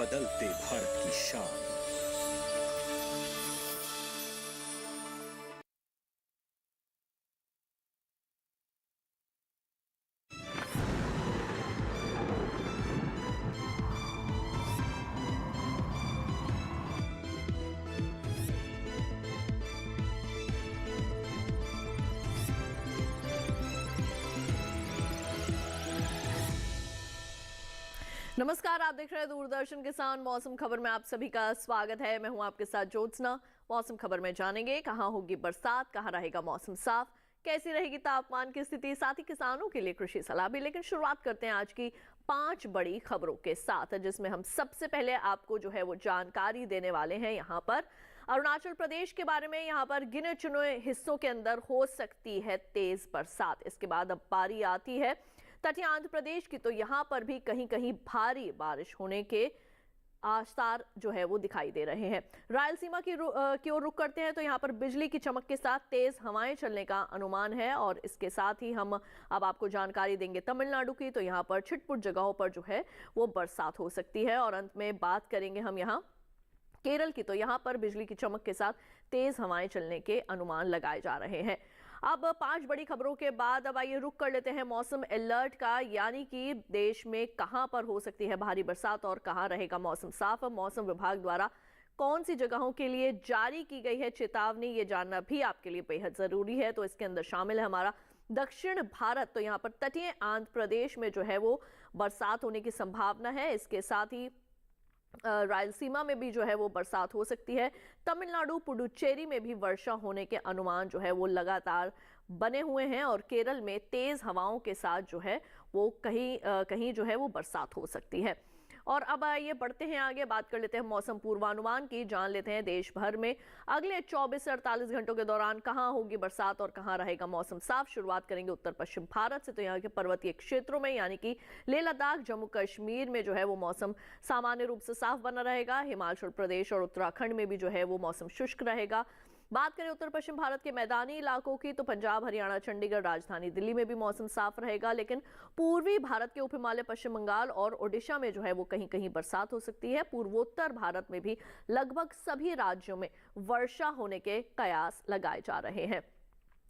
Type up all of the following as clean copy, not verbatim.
बदलते भारत की शान। नमस्कार, आप देख रहे हैं दूरदर्शन किसान मौसम खबर में आप सभी का स्वागत है। मैं हूं आपके साथ ज्योत्सना। मौसम खबर में जानेंगे कहां होगी बरसात, कहां रहेगा मौसम साफ, कैसी रहेगी तापमान की स्थिति, साथ ही किसानों के लिए कृषि सलाह भी। लेकिन शुरुआत करते हैं आज की 5 बड़ी खबरों के साथ, जिसमें हम सबसे पहले आपको जो है वो जानकारी देने वाले हैं। यहाँ पर अरुणाचल प्रदेश के बारे में, यहाँ पर गिने चुने हिस्सों के अंदर हो सकती है तेज बरसात। इसके बाद अब बारी आती है तटीय आंध्र प्रदेश की, तो यहाँ पर भी कहीं कहीं भारी बारिश होने के आसार जो है वो दिखाई दे रहे हैं। रायलसीमा की ओर रुख करते हैं तो यहाँ पर बिजली की चमक के साथ तेज हवाएं चलने का अनुमान है। और इसके साथ ही हम अब आपको जानकारी देंगे तमिलनाडु की, तो यहाँ पर छिटपुट जगहों पर जो है वो बरसात हो सकती है। और अंत में बात करेंगे हम यहाँ केरल की, तो यहाँ पर बिजली की चमक के साथ तेज हवाएं चलने के अनुमान लगाए जा रहे हैं। अब 5 बड़ी खबरों के बाद अब आइए रुक कर लेते हैं मौसम अलर्ट का, यानी कि देश में कहां पर हो सकती है भारी बरसात और कहां रहेगा मौसम साफ। मौसम विभाग द्वारा कौन सी जगहों के लिए जारी की गई है चेतावनी, ये जानना भी आपके लिए बेहद जरूरी है। तो इसके अंदर शामिल है हमारा दक्षिण भारत, तो यहाँ पर तटीय आंध्र प्रदेश में जो है वो बरसात होने की संभावना है। इसके साथ ही रायलसीमा में भी जो है वो बरसात हो सकती है। तमिलनाडु पुडुचेरी में भी वर्षा होने के अनुमान जो है वो लगातार बने हुए हैं। और केरल में तेज हवाओं के साथ जो है वो कहीं जो है वो बरसात हो सकती है। और अब आइए बढ़ते हैं आगे, बात कर लेते हैं मौसम पूर्वानुमान की। जान लेते हैं देश भर में अगले 24 से 48 घंटों के दौरान कहां होगी बरसात और कहां रहेगा मौसम साफ। शुरुआत करेंगे उत्तर पश्चिम भारत से, तो यहाँ के पर्वतीय क्षेत्रों में यानी कि लेह लद्दाख जम्मू कश्मीर में जो है वो मौसम सामान्य रूप से साफ बना रहेगा। हिमाचल प्रदेश और उत्तराखंड में भी जो है वो मौसम शुष्क रहेगा। बात करें उत्तर पश्चिम भारत के मैदानी इलाकों की, तो पंजाब, हरियाणा, चंडीगढ़, राजधानी दिल्ली में भी मौसम साफ रहेगा। लेकिन पूर्वी भारत के उप हिमालय, पश्चिम बंगाल और ओडिशा में जो है वो कहीं कहीं बरसात हो सकती है। पूर्वोत्तर भारत में भी लगभग सभी राज्यों में वर्षा होने के कयास लगाए जा रहे हैं।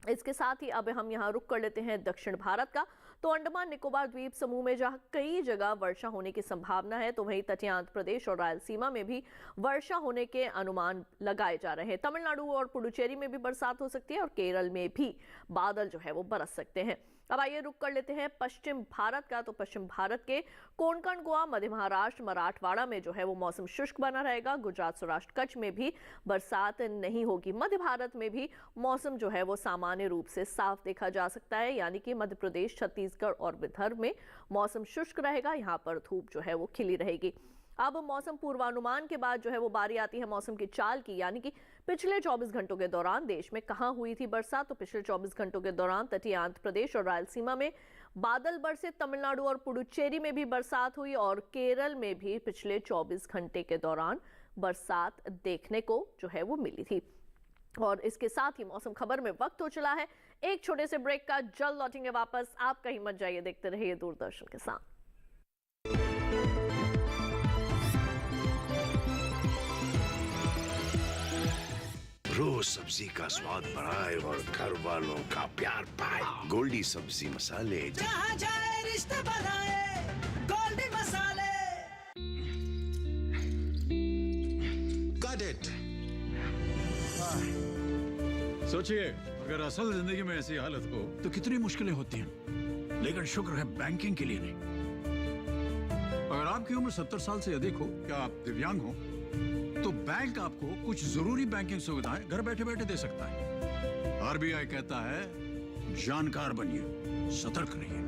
इसके साथ ही अब हम यहाँ रुक कर लेते हैं दक्षिण भारत का, तो अंडमान निकोबार द्वीप समूह में जहां कई जगह वर्षा होने की संभावना है, तो वहीं तटीय आंध्र प्रदेश और रायलसीमा में भी वर्षा होने के अनुमान लगाए जा रहे हैं। तमिलनाडु और पुडुचेरी में भी बरसात हो सकती है और केरल में भी बादल जो है वो बरस सकते हैं। अब आइए रुक कर लेते हैं पश्चिम भारत का, तो पश्चिम भारत के कोंकण, गोवा, मध्य महाराष्ट्र, मराठवाड़ा में जो है वो मौसम शुष्क बना रहेगा। गुजरात, सौराष्ट्र, कच्छ में भी बरसात नहीं होगी। मध्य भारत में भी मौसम जो है वो सामान्य रूप से साफ देखा जा सकता है, यानी कि मध्य प्रदेश, छत्तीसगढ़ और विदर्भ में मौसम शुष्क रहेगा। यहाँ पर धूप जो है वो खिली रहेगी। अब मौसम पूर्वानुमान के बाद जो है वो बारी आती है मौसम की चाल की, यानी कि पिछले 24 घंटों के दौरान देश में कहां हुई थी बरसात। तो पिछले 24 घंटों के दौरान तटीय आंध्र प्रदेश और रायलसीमा में बादल बरसे, तमिलनाडु और पुडुचेरी में भी बरसात हुई और केरल में भी पिछले 24 घंटे के दौरान बरसात देखने को जो है वो मिली थी। और इसके साथ ही मौसम खबर में वक्त हो चला है एक छोटे से ब्रेक का। जल्द लौटेंगे वापस, आप कहीं मत जाइए, देखते रहिए दूरदर्शन के साथ। रोज सब्जी का स्वाद बढ़ाए और घर वालों का प्यार पाए। गोल्डी सब्जी मसाले, जहाँ जाए रिश्ते बनाए, गोल्डी मसाले। Got it. सोचिए, अगर असल जिंदगी में ऐसी हालत हो तो कितनी मुश्किलें होती हैं, लेकिन शुक्र है बैंकिंग के लिए नहीं। अगर आपकी उम्र 70 साल से अधिक हो या आप दिव्यांग हो, तो बैंक आपको कुछ जरूरी बैंकिंग सुविधाएं घर बैठे बैठे दे सकता है। आरबीआई कहता है, जानकार बनिए, सतर्क रहिए।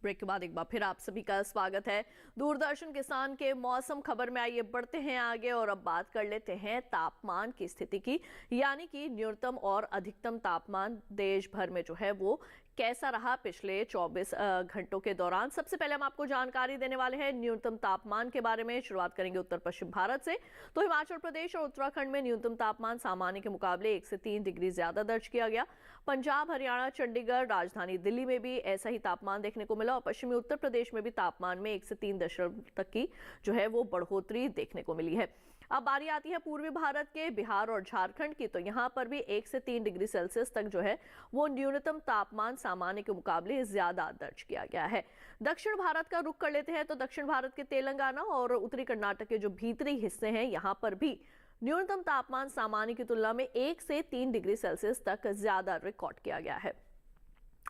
ब्रेक के बाद एक बार फिर आप सभी का स्वागत है दूरदर्शन किसान के मौसम खबर में। आइए बढ़ते हैं आगे और अब बात कर लेते हैं तापमान की स्थिति की, यानी कि न्यूनतम और अधिकतम तापमान देश भर में जो है वो कैसा रहा पिछले 24 घंटों के दौरान। सबसे पहले हम आपको जानकारी देने वाले हैं न्यूनतम तापमान के बारे में। शुरुआत करेंगे उत्तर पश्चिम भारत से। तो हिमाचल प्रदेश और उत्तराखंड में न्यूनतम तापमान सामान्य के मुकाबले 1 से 3 डिग्री ज्यादा दर्ज किया गया। पंजाब, हरियाणा, चंडीगढ़, राजधानी दिल्ली में भी ऐसा ही तापमान देखने को मिला और पश्चिमी उत्तर प्रदेश में भी तापमान में 1 से 3 दशमलव तक की जो है वो बढ़ोतरी देखने को मिली है। अब बारी आती है पूर्वी भारत के बिहार और झारखंड की। तो यहाँ पर भी 1 से 3 डिग्री सेल्सियस तक जो है वो न्यूनतम तापमान सामान्य के मुकाबले ज्यादा दर्ज किया गया है। दक्षिण भारत का रुख कर लेते हैं तो दक्षिण भारत के तेलंगाना और उत्तरी कर्नाटक के जो भीतरी हिस्से हैं यहाँ पर भी न्यूनतम तापमान सामान्य की तुलना में 1 से 3 डिग्री सेल्सियस तक ज्यादा रिकॉर्ड किया गया है।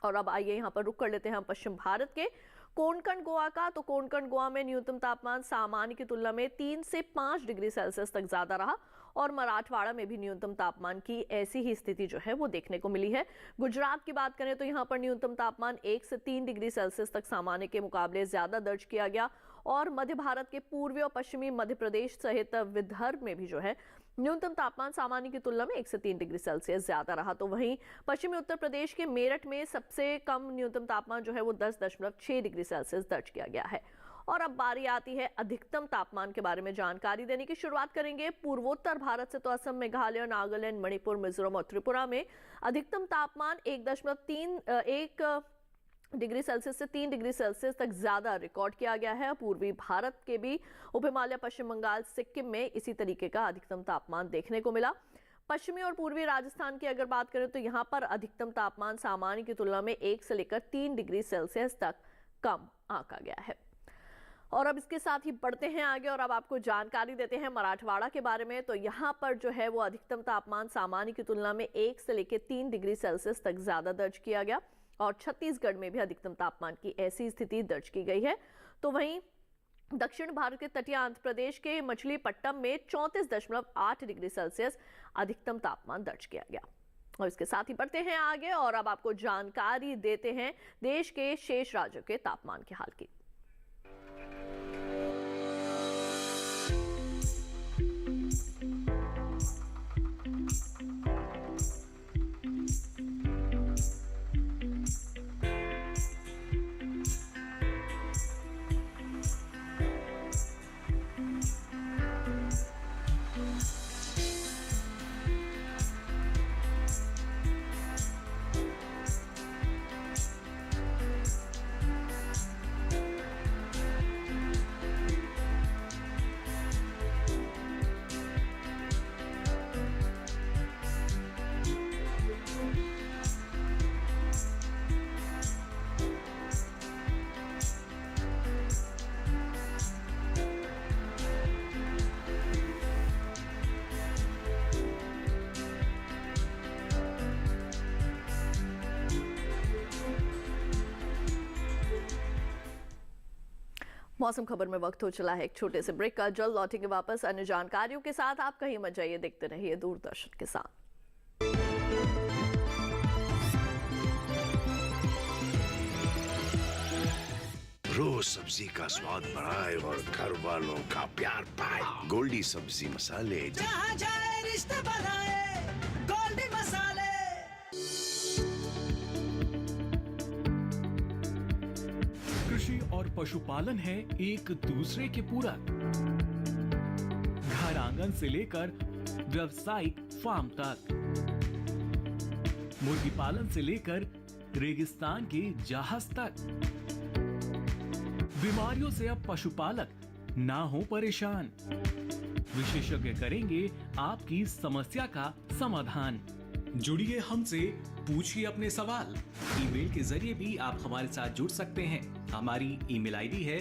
और अब आइए यहाँ पर रुख कर लेते हैं हम पश्चिम भारत के कोंकण गोवा का। तो कोंकण गोवा में न्यूनतम तापमान सामान्य की तुलना में 3 से 5 डिग्री सेल्सियस तक ज्यादा रहा और मराठवाड़ा में भी न्यूनतम तापमान की ऐसी ही स्थिति जो है वो देखने को मिली है। गुजरात की बात करें तो यहाँ पर न्यूनतम तापमान 1 से 3 डिग्री सेल्सियस तक सामान्य के मुकाबले ज्यादा दर्ज किया गया और मध्य भारत के पूर्वी और पश्चिमी मध्य प्रदेश सहित विदर्भ में भी जो है न्यूनतम तापमान सामान्य की तुलना में 1 से 3 डिग्री सेल्सियस ज्यादा रहा। तो वहीं पश्चिमी उत्तर प्रदेश के मेरठ में सबसे कम न्यूनतम तापमान जो है वो 10.6 डिग्री सेल्सियस दर्ज किया गया है। और अब बारी आती है अधिकतम तापमान के बारे में जानकारी देने की। शुरुआत करेंगे पूर्वोत्तर भारत से। तो असम, मेघालय, नागालैंड, मणिपुर, मिजोरम और त्रिपुरा में अधिकतम तापमान 1 डिग्री सेल्सियस से 3 डिग्री सेल्सियस तक ज्यादा रिकॉर्ड किया गया है। पूर्वी भारत के भी उप हिमालय, पश्चिम बंगाल, सिक्किम में इसी तरीके का अधिकतम तापमान देखने को मिला। पश्चिमी और पूर्वी राजस्थान की अगर बात करें तो यहाँ पर अधिकतम तापमान सामान्य की तुलना में 1 से लेकर 3 डिग्री सेल्सियस तक कम आंका गया है। और अब इसके साथ ही बढ़ते हैं आगे और अब आपको जानकारी देते हैं मराठवाड़ा के बारे में। तो यहाँ पर जो है वो अधिकतम तापमान सामान्य की तुलना में 1 से लेकर 3 डिग्री सेल्सियस तक ज्यादा दर्ज किया गया और छत्तीसगढ़ में भी अधिकतम तापमान की ऐसी स्थिति दर्ज की गई है। तो वहीं दक्षिण भारत के तटीय आंध्र प्रदेश के मछलीपट्टनम में 34.8 डिग्री सेल्सियस अधिकतम तापमान दर्ज किया गया। और इसके साथ ही बढ़ते हैं आगे और अब आपको जानकारी देते हैं देश के शेष राज्यों के तापमान के हाल की। मौसम खबर में वक्त हो चला है एक छोटे से ब्रेक का। जल्द लौटेंगे वापस अन्य जानकारियों के साथ। आप कहीं मत जाइए, देखते रहिए दूरदर्शन किसान। रोज सब्जी का स्वाद बढ़ाए और घर वालों का प्यार पाए। गोल्डी सब्जी मसाले। जहाँ जाए रिश्ते बनाए गोल्डी मसाले। कृषि और पशुपालन है एक दूसरे के पूरक। घर आंगन से लेकर व्यावसायिक फार्म तक, मुर्गी पालन से लेकर रेगिस्तान के जहाज तक। बीमारियों से अब पशुपालक ना हो परेशान। विशेषज्ञ करेंगे आपकी समस्या का समाधान। जुड़िए हमसे, पूछिए अपने सवाल। ईमेल के जरिए भी आप हमारे साथ जुड़ सकते हैं। हमारी ईमेल आईडी है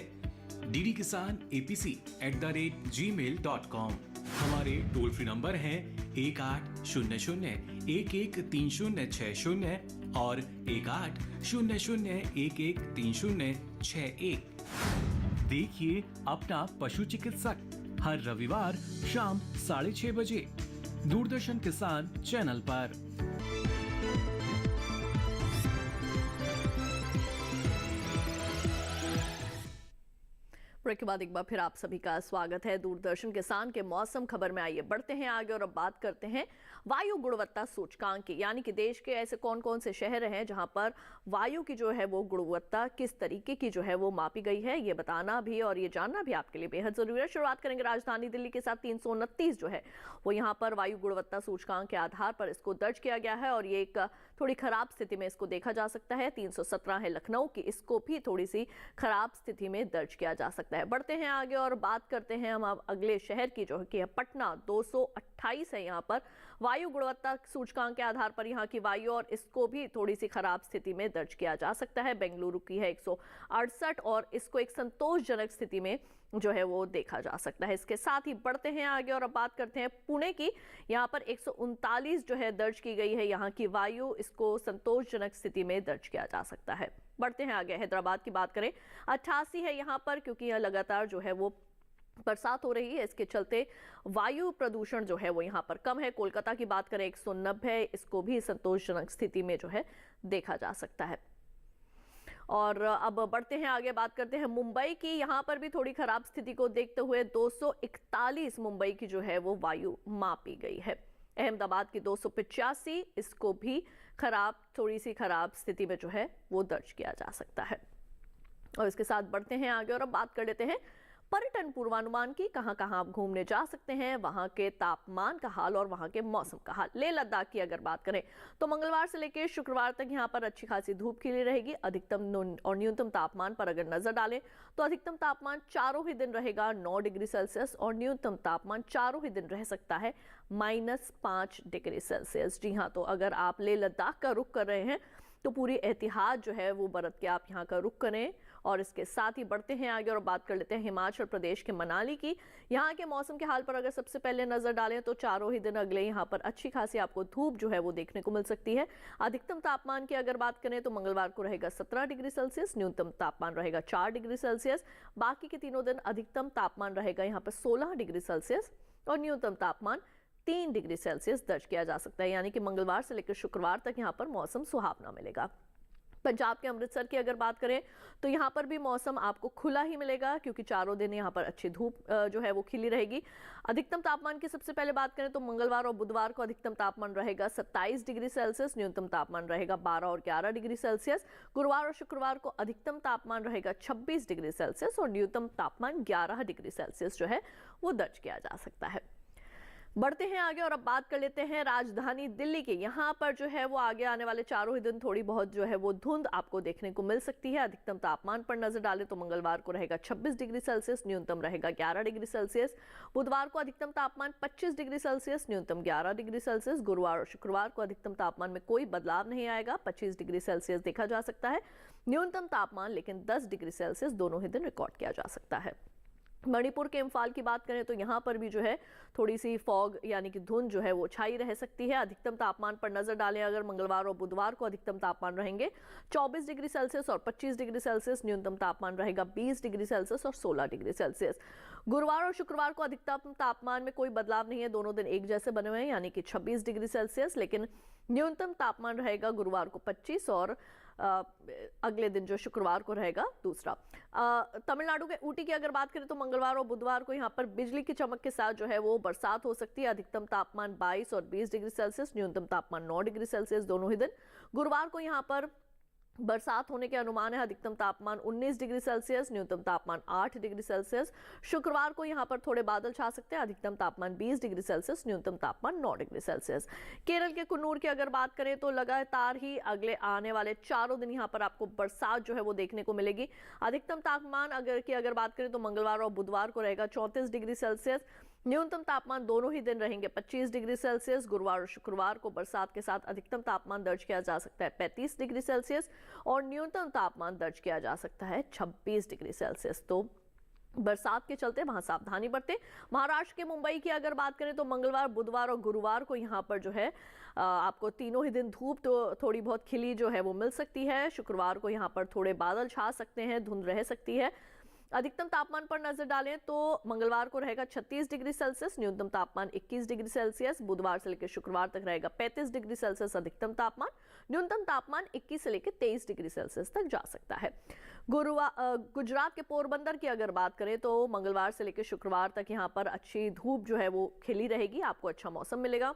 ddkisanapc@gmail.com। हमारे टोल फ्री नंबर हैं 1800-113060 और 1800-113061। देखिए अपना पशु चिकित्सक हर रविवार शाम 6:30 बजे दूरदर्शन किसान चैनल पर। ब्रेक के बाद एक बार फिर आप सभी का स्वागत है। दूरदर्शन किसान के मौसम खबर में आइए बढ़ते हैं आगे और अब बात करते हैं वायु गुणवत्ता सूचकांक की, यानी कि देश के ऐसे कौन कौन से शहर हैं जहां पर वायु की जो है वो गुणवत्ता किस तरीके की जो है वो मापी गई है, ये बताना भी और ये जानना भी आपके लिए बेहद जरूरी है। शुरुआत करेंगे राजधानी दिल्ली के साथ। 329 जो है वो यहाँ पर वायु गुणवत्ता सूचकांक के आधार पर इसको दर्ज किया गया है और ये एक थोड़ी खराब स्थिति में इसको देखा जा सकता है। 317 है लखनऊ की, इसको भी थोड़ी सी खराब स्थिति में दर्ज किया जा सकता है। बढ़ते हैं आगे और बात करते हैं हम अब अगले शहर की जो कि है पटना। 228 है यहाँ पर वायु गुणवत्ता सूचकांक के आधार पर यहाँ की वायु और इसको भी थोड़ी सी खराब स्थिति में दर्ज किया जा सकता है। बेंगलुरु की है 168 और इसको एक संतोषजनक स्थिति में जो है वो देखा जा सकता है। इसके साथ ही बढ़ते हैं आगे और अब बात करते हैं पुणे की। यहाँ पर 139 जो है दर्ज की गई है यहाँ की वायु, इसको संतोषजनक स्थिति में दर्ज किया जा सकता है। बढ़ते हैं आगे हैदराबाद की बात करें। 88 है यहाँ पर, क्योंकि यह लगातार जो है वो बरसात हो रही है, इसके चलते वायु प्रदूषण जो है वो यहाँ पर कम है। कोलकाता की बात करें 190, इसको भी संतोषजनक स्थिति में जो है देखा जा सकता है। और अब बढ़ते हैं आगे, बात करते हैं मुंबई की। यहाँ पर भी थोड़ी खराब स्थिति को देखते हुए 241 मुंबई की जो है वो वायु मापी गई है। अहमदाबाद की 285, इसको भी थोड़ी सी खराब स्थिति में जो है वो दर्ज किया जा सकता है। और इसके साथ बढ़ते हैं आगे और अब बात कर लेते हैं पर्यटन पूर्वानुमान की। कहां कहां आप घूमने जा सकते हैं, वहां के तापमान का हाल और वहां के मौसम का हाल। लेह लद्दाख की अगर बात करें तो मंगलवार से लेकर शुक्रवार तक यहां पर अच्छी खासी धूप खिली रहेगी। अधिकतम और न्यूनतम तापमान पर अगर नजर डालें तो अधिकतम तापमान चारों ही दिन रहेगा 9 डिग्री सेल्सियस और न्यूनतम तापमान चारों ही दिन रह सकता है -5 डिग्री सेल्सियस। जी हाँ, तो अगर आप लेह लद्दाख का रुख कर रहे हैं तो पूरी एहतियात जो है वो बरत के आप यहाँ का रुख करें। और इसके साथ ही बढ़ते हैं आगे और बात कर लेते हैं हिमाचल प्रदेश के मनाली की। यहाँ के मौसम के हाल पर अगर सबसे पहले नजर डालें तो चारों ही दिन अगले यहाँ पर अच्छी खासी आपको धूप जो है वो देखने को मिल सकती है। अधिकतम तापमान की अगर बात करें तो मंगलवार को रहेगा 17 डिग्री सेल्सियस, न्यूनतम तापमान रहेगा 4 डिग्री सेल्सियस। बाकी के तीनों दिन अधिकतम तापमान रहेगा यहाँ पर 16 डिग्री सेल्सियस और न्यूनतम तापमान 3 डिग्री सेल्सियस दर्ज किया जा सकता है। यानी कि मंगलवार से लेकर शुक्रवार तक यहाँ पर मौसम सुहावना मिलेगा। पंजाब के अमृतसर की अगर बात करें तो यहाँ पर भी मौसम आपको खुला ही मिलेगा, क्योंकि चारों दिन यहाँ पर अच्छी धूप जो है वो खिली रहेगी। अधिकतम तापमान की सबसे पहले बात करें तो मंगलवार और बुधवार को अधिकतम तापमान रहेगा 27 डिग्री सेल्सियस, न्यूनतम तापमान रहेगा 12 और 11 डिग्री सेल्सियस। गुरुवार और शुक्रवार को अधिकतम तापमान रहेगा 26 डिग्री सेल्सियस और न्यूनतम तापमान 11 डिग्री सेल्सियस जो है वो दर्ज किया जा सकता है। बढ़ते हैं आगे और अब बात कर लेते हैं राजधानी दिल्ली के। यहाँ पर जो है वो आगे आने वाले चारों ही दिन थोड़ी बहुत जो है वो धुंध आपको देखने को मिल सकती है। अधिकतम तापमान पर नजर डालें तो मंगलवार को रहेगा 26 डिग्री सेल्सियस, न्यूनतम रहेगा 11 डिग्री सेल्सियस। बुधवार को अधिकतम तापमान 25 डिग्री सेल्सियस, न्यूनतम 11 डिग्री सेल्सियस। गुरुवार और शुक्रवार को अधिकतम तापमान में कोई बदलाव नहीं आएगा, 25 डिग्री सेल्सियस देखा जा सकता है। न्यूनतम तापमान लेकिन 10 डिग्री सेल्सियस दोनों ही दिन रिकॉर्ड किया जा सकता है। मणिपुर के इम्फाल की बात करें तो यहाँ पर भी जो है थोड़ी सी फॉग यानी कि धुंध जो है वो छाई रह सकती है। अधिकतम तापमान पर नजर डालें अगर मंगलवार और बुधवार को अधिकतम तापमान रहेंगे 24 डिग्री सेल्सियस और 25 डिग्री सेल्सियस। न्यूनतम तापमान रहेगा 20 डिग्री सेल्सियस और 16 डिग्री सेल्सियस। गुरुवार और शुक्रवार को अधिकतम तापमान में कोई बदलाव नहीं है, दोनों दिन एक जैसे बने हुए हैं यानी कि 26 डिग्री सेल्सियस, लेकिन न्यूनतम तापमान रहेगा गुरुवार को 25 और अगले दिन जो शुक्रवार को रहेगा दूसरा। तमिलनाडु के ऊटी की अगर बात करें तो मंगलवार और बुधवार को यहाँ पर बिजली की चमक के साथ जो है वो बरसात हो सकती है। अधिकतम तापमान 22 और 20 डिग्री सेल्सियस, न्यूनतम तापमान 9 डिग्री सेल्सियस दोनों ही दिन। गुरुवार को यहाँ पर बरसात होने के अनुमान है। अधिकतम तापमान 19 डिग्री सेल्सियस, न्यूनतम तापमान 8 डिग्री सेल्सियस। शुक्रवार को यहाँ पर थोड़े बादल छा सकते हैं। अधिकतम तापमान 20 डिग्री सेल्सियस, न्यूनतम तापमान 9 डिग्री सेल्सियस। केरल के कुन्नूर की अगर बात करें तो लगातार ही अगले आने वाले चारों दिन यहाँ पर आपको बरसात जो है वो देखने को मिलेगी। अधिकतम तापमान अगर बात करें तो मंगलवार और बुधवार को रहेगा 34 डिग्री सेल्सियस। न्यूनतम तापमान दोनों ही दिन रहेंगे 25 डिग्री सेल्सियस। गुरुवार और शुक्रवार को बरसात के साथ अधिकतम तापमान दर्ज किया जा सकता है 35 डिग्री सेल्सियस और न्यूनतम तापमान दर्ज किया जा सकता है 26 डिग्री सेल्सियस। तो बरसात के चलते वहां सावधानी बरतें। महाराष्ट्र के मुंबई की अगर बात करें तो मंगलवार, बुधवार और गुरुवार को यहाँ पर जो है आपको तीनों ही दिन धूप तो थोड़ी बहुत खिली जो है वो मिल सकती है। शुक्रवार को यहाँ पर थोड़े बादल छा सकते हैं, धुंध रह सकती है। अधिकतम तापमान पर नजर डालें तो मंगलवार को रहेगा 36 डिग्री सेल्सियस, न्यूनतम तापमान 21 डिग्री सेल्सियस। बुधवार से लेकर शुक्रवार तक रहेगा 35 डिग्री सेल्सियस अधिकतम तापमान। न्यूनतम तापमान 21 से लेकर 23 डिग्री सेल्सियस तक जा सकता है। गुजरात के पोरबंदर की अगर बात करें तो मंगलवार से लेकर शुक्रवार तक यहाँ पर अच्छी धूप जो है वो खिली रहेगी, आपको अच्छा मौसम मिलेगा।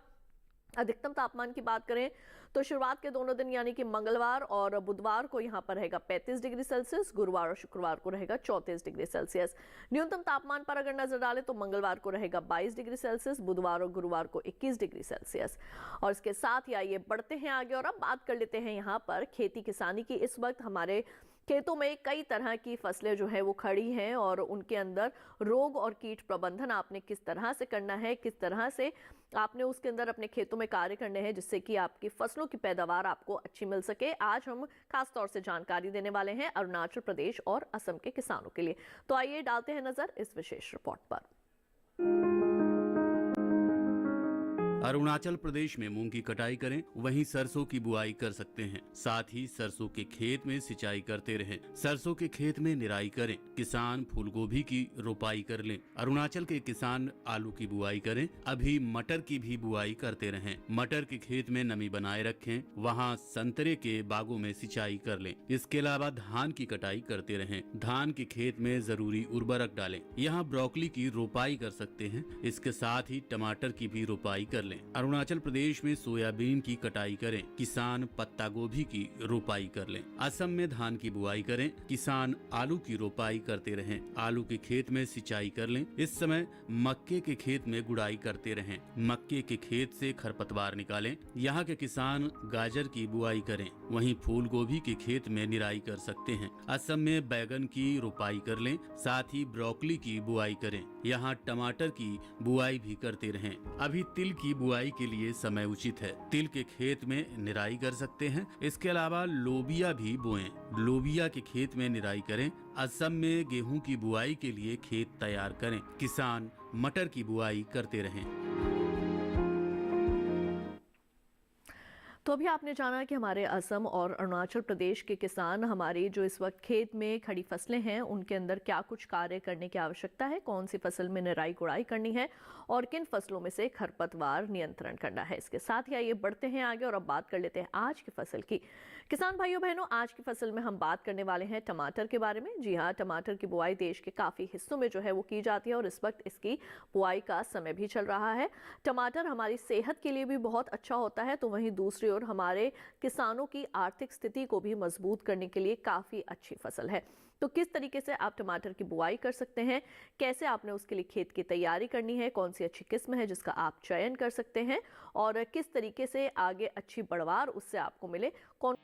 अधिकतम तापमान की बात करें तो शुरुआत के दोनों दिन यानी कि मंगलवार और बुधवार को यहाँ पर रहेगा 35 डिग्री सेल्सियस, गुरुवार और शुक्रवार को रहेगा 34 डिग्री सेल्सियस। न्यूनतम तापमान पर अगर नजर डालें तो मंगलवार को रहेगा 22 डिग्री सेल्सियस, बुधवार और गुरुवार को 21 डिग्री सेल्सियस। और इसके साथ ही आइए बढ़ते हैं आगे और अब बात कर लेते हैं यहाँ पर खेती किसानी की। इस वक्त हमारे खेतों में कई तरह की फसलें जो है वो खड़ी हैं और उनके अंदर रोग और कीट प्रबंधन आपने किस तरह से करना है, किस तरह से आपने उसके अंदर अपने खेतों में कार्य करने हैं जिससे कि आपकी फसलों की पैदावार आपको अच्छी मिल सके। आज हम खास तौर से जानकारी देने वाले हैं अरुणाचल प्रदेश और असम के किसानों के लिए। तो आइए डालते हैं नजर इस विशेष रिपोर्ट पर। अरुणाचल प्रदेश में मूंग की कटाई करें, वहीं सरसों की बुआई कर सकते हैं। साथ ही सरसों के खेत में सिंचाई करते रहें। सरसों के खेत में निराई करें। किसान फूल गोभी की रोपाई कर लें। अरुणाचल के किसान आलू की बुआई करें। अभी मटर की भी बुआई करते रहें। मटर के खेत में नमी बनाए रखें। वहां संतरे के बागों में सिंचाई कर लें। इसके अलावा धान की कटाई करते रहें। धान के खेत में जरूरी उर्वरक डालें। यहाँ ब्रोकली की रोपाई कर सकते हैं। इसके साथ ही टमाटर की भी रोपाई कर लें। अरुणाचल प्रदेश में सोयाबीन की कटाई करें। किसान पत्ता गोभी की रोपाई कर लें। असम में धान की बुआई करें। किसान आलू की रोपाई करते रहें। आलू के खेत में सिंचाई कर लें। इस समय मक्के के खेत में गुड़ाई करते रहें। मक्के के खेत से खरपतवार निकालें। यहाँ के किसान गाजर की बुआई करें। वहीं फूल गोभी के खेत में निराई कर सकते हैं। असम में बैगन की रोपाई कर लें। साथ ही ब्रोकली की बुआई करें। यहाँ टमाटर की बुआई भी करते रहें। अभी तिल की बुआई के लिए समय उचित है। तिल के खेत में निराई कर सकते हैं। इसके अलावा लोबिया भी बोएं। लोबिया के खेत में निराई करें। असम में गेहूं की बुआई के लिए खेत तैयार करें। किसान मटर की बुआई करते रहें। तो अभी आपने जाना कि हमारे असम और अरुणाचल प्रदेश के किसान हमारी जो इस वक्त खेत में खड़ी फसलें हैं उनके अंदर क्या कुछ कार्य करने की आवश्यकता है, कौन सी फसल में निराई गुड़ाई करनी है और किन फसलों में से खरपतवार नियंत्रण करना है। इसके साथ ही आइए बढ़ते हैं आगे और अब बात कर लेते हैं आज की फसल की। किसान भाइयों बहनों, आज की फसल में हम बात करने वाले हैं टमाटर के बारे में। जी हाँ, टमाटर की बुआई देश के काफ़ी हिस्सों में जो है वो की जाती है और इस वक्त इसकी बुआई का समय भी चल रहा है। टमाटर हमारी सेहत के लिए भी बहुत अच्छा होता है, तो वहीं दूसरी ओर हमारे किसानों की आर्थिक स्थिति को भी मजबूत करने के लिए काफ़ी अच्छी फसल है। तो किस तरीके से आप टमाटर की बुआई कर सकते हैं, कैसे आपने उसके लिए खेत की तैयारी करनी है, कौन सी अच्छी किस्म है जिसका आप चयन कर सकते हैं और किस तरीके से आगे अच्छी बढ़वार उससे आपको मिले, कौन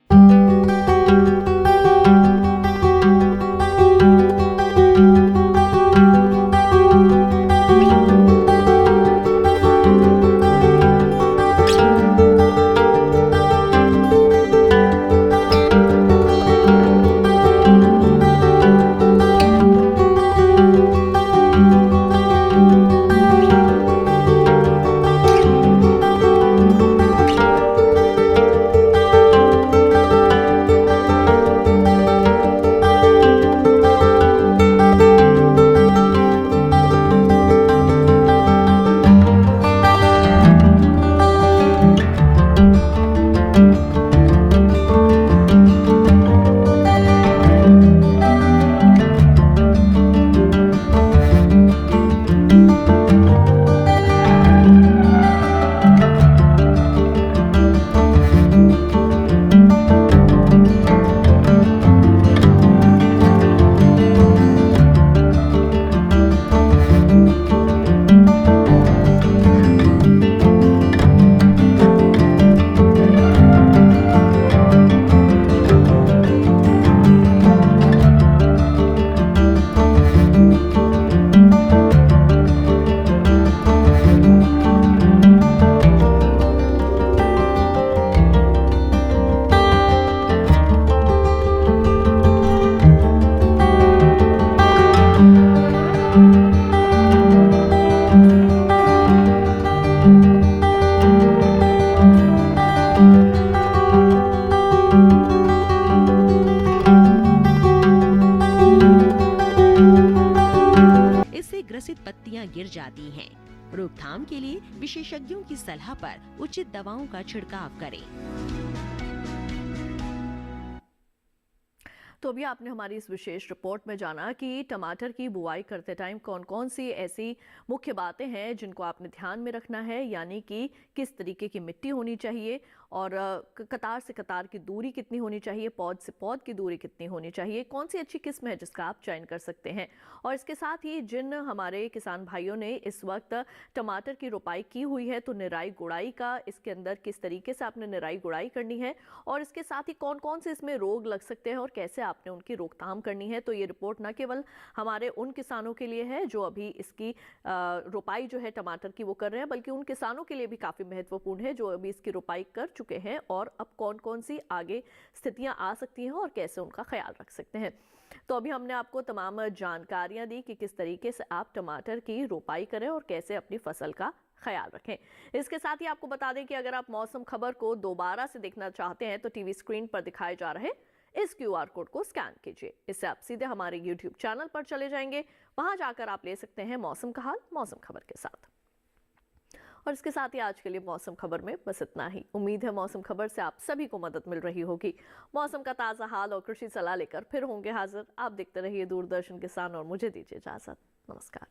ग्रसित पत्तियां गिर जाती हैं। रोकथाम के लिए विशेषज्ञों की सलाह पर उचित दवाओं का छिड़काव करें। तो अभी आपने हमारी इस विशेष रिपोर्ट में जाना कि टमाटर की बुआई करते टाइम कौन कौन सी ऐसी मुख्य बातें हैं जिनको आपने ध्यान में रखना है, यानी कि किस तरीके की मिट्टी होनी चाहिए और कतार से कतार की दूरी कितनी होनी चाहिए, पौध से पौध की दूरी कितनी होनी चाहिए, कौन सी अच्छी किस्म है जिसका आप चयन कर सकते हैं। और इसके साथ ही जिन हमारे किसान भाइयों ने इस वक्त टमाटर की रोपाई की हुई है तो निराई गुड़ाई का इसके अंदर किस तरीके से आपने निराई गुड़ाई करनी है और इसके साथ ही कौन कौन से इसमें रोग लग सकते हैं और कैसे आपने उनकी रोकथाम करनी है। तो ये रिपोर्ट न केवल हमारे उन किसानों के लिए है जो अभी इसकी रोपाई जो है टमाटर की वो कर रहे हैं, बल्कि उन किसानों के लिए भी काफ़ी महत्वपूर्ण है जो अभी इसकी रोपाई कर चुके हैं और अब कौन कौन सी आगे स्थितियां आ सकती हैं और कैसे उनका ख्याल रख सकते हैं। तो अभी हमने आपको तमाम जानकारियां दी कि किस तरीके से आप टमाटर की रोपाई करें और कैसे अपनी फसल का ख्याल रखें। इसके साथ ही आपको बता दें कि अगर आप मौसम खबर को दोबारा से देखना चाहते हैं तो टीवी स्क्रीन पर दिखाए जा रहे इस QR कोड को स्कैन कीजिए। इससे आप सीधे हमारे YouTube चैनल पर चले जाएंगे, वहां जाकर आप ले सकते हैं मौसम का हाल मौसम खबर के साथ। और इसके साथ ही आज के लिए मौसम खबर में बस इतना ही। उम्मीद है मौसम खबर से आप सभी को मदद मिल रही होगी। मौसम का ताज़ा हाल और कृषि सलाह लेकर फिर होंगे हाजिर। आप देखते रहिए दूरदर्शन किसान और मुझे दीजिए इजाजत। नमस्कार।